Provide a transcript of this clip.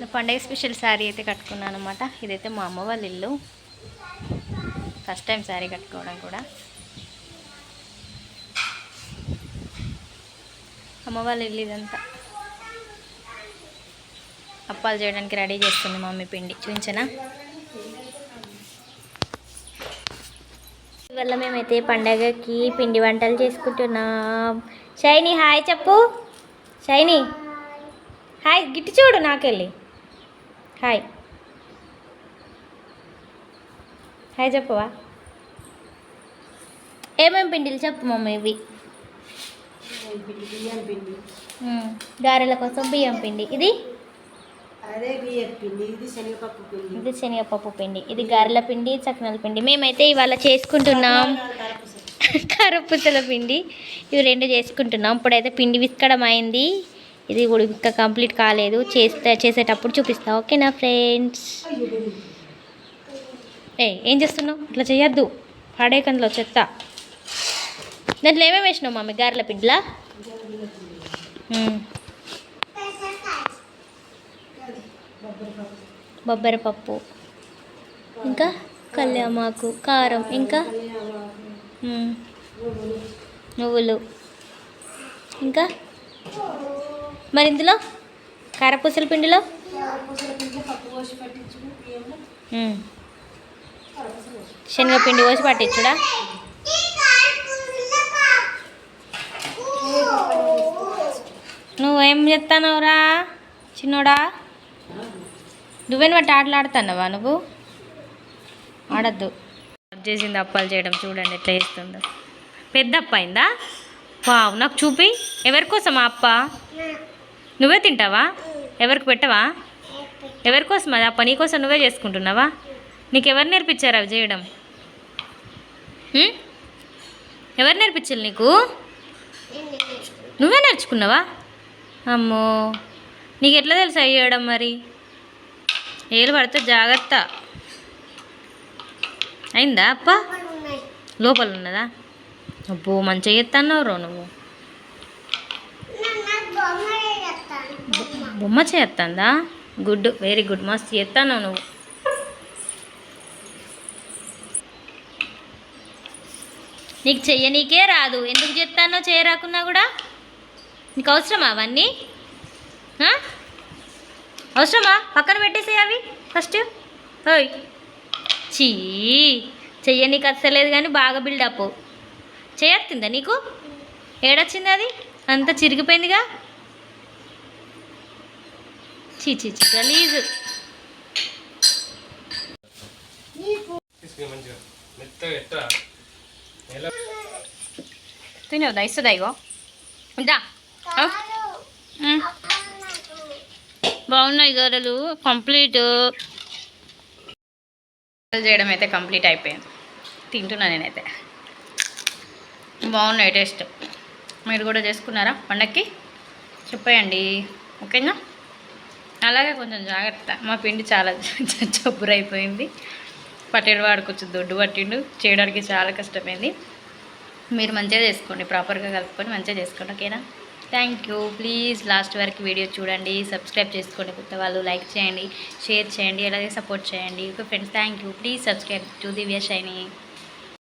నా పండగ స్పెషల్ శారీ అయితే కట్టుకున్నాను అనమాట. ఇదైతే మా అమ్మ వాళ్ళ ఇల్లు. ఫస్ట్ టైం శారీ కట్టుకోవడం కూడా. అమ్మ వాళ్ళ ఇల్లు ఇదంతా. అప్పాలు చేయడానికి రెడీ చేస్తుంది మమ్మీ పిండి. చూపించనా? ఇవాళ మేమైతే పండగకి పిండి వంటలు చేసుకుంటున్నాం. షైనీ హాయ్ చెప్పు. షైనీ హాయ్ గిట్టి చూడు నాకెళ్ళి. హాయ్ హాయ్ చెప్పవా? ఏమేమి పిండిలు చెప్పు మమ్మీ. ఇవి గారెల కోసం బియ్యం పిండి. ఇది ఇది శనగపప్పు పిండి. ఇది గారెల పిండి, చక్నాల పిండి. మేమైతే ఇవాళ చేసుకుంటున్నాం కరపుసల పిండి. ఇవి రెండు చేసుకుంటున్నాం. ఇప్పుడైతే పిండి విసుకోవడం అయింది. ఇది కూడా ఇంకా కంప్లీట్ కాలేదు. చేసేటప్పుడు చూపిస్తా. ఓకేనా ఫ్రెండ్స్? ఏం చేస్తున్నావు? ఇట్లా చేయొద్దు. పాడేకందులో చెత్త. దాంట్లో ఏమేమి వేసినావు మమ్మీ గారెల పిండిలా? బొబ్బరపప్పు, ఇంకా కళ్యామాకు, కారం, ఇంకా నువ్వులు, ఇంకా మరి ఇందులో కారపూసల పిండిలో శనగపిండి పోసి పట్టించుడా? నువ్వేం చెప్తానవురా చిన్నోడా? నువ్వేం బట్టి ఆటలాడుతున్నావా? నువ్వు ఆడద్దు. చేసింది అప్పాలు చేయడం చూడండి ఎట్లా చేస్తుందో. పెద్ద అప్ప అయిందా? వావ్, నాకు చూపి. ఎవరి కోసం ఆ అప్ప? నువ్వే తింటావా? ఎవరికి పెట్టవా? ఎవరి కోసం అది అప్ప? నీకోసం నువ్వే చేసుకుంటున్నావా? నీకు ఎవరు నేర్పించారు అవి చేయడం? ఎవరు నేర్పించారు నీకు? నువ్వే నేర్చుకున్నావా? అమ్మో, నీకు ఎట్లా తెలుసు అవి చేయడం? మరి ఏలు పడితే జాగ్రత్త. అయిందా అప్ప? లోపల ఉన్నదా? అబ్బో, మంచిగా చేస్తున్నావు నువ్వు. బొమ్మ చేస్తుందా? Good, very good. మస్తు చేస్తున్నావు నువ్వు. నీకు చెయ్యనీకే రాదు. ఎందుకు చేస్తానో చేయరాకున్నా కూడా? నీకు అవసరమా అవన్నీ? అవసరమా? పక్కన పెట్టేసే అవి ఫస్ట్. ఓయ్ చీ, చెయ్యనీకి అస్సలేదు కానీ బాగా బిల్డప్. చేయొస్తుందా నీకు? ఏడొచ్చింది అది? అంతా చిరిగిపోయిందిగా. చీ చీ చీ, గలీజ్. తినవుదా? ఇస్తుందా? ఇగో ఇదా. బాగున్నాయి గారెలు. కంప్లీట్ చేయడం అయితే కంప్లీట్ అయిపోయింది. తింటున్నా నేనైతే. బాగున్నాయి టేస్ట్. మీరు కూడా చేసుకున్నారా పండక్కి? చెప్పేయండి. ఓకేనా? అలాగే కొంచెం జాగ్రత్త. మా పిండి చాలా జబ్బురైపోయింది. పట్టేడు వాడు కొంచెం దొడ్డు పట్టిండు. చేయడానికి చాలా కష్టమైంది. మీరు మంచిగా చేసుకోండి. ప్రాపర్గా కలుపుకొని మంచిగా చేసుకోండి. ఓకేనా? Thank you. ప్లీజ్ లాస్ట్ వరకు వీడియో చూడండి. సబ్స్క్రైబ్ చేసుకోండి. కొత్త వాళ్ళు లైక్ చేయండి, షేర్ చేయండి, అలాగే సపోర్ట్ చేయండి. Okay friends, thank you. Please subscribe to Divya shiny.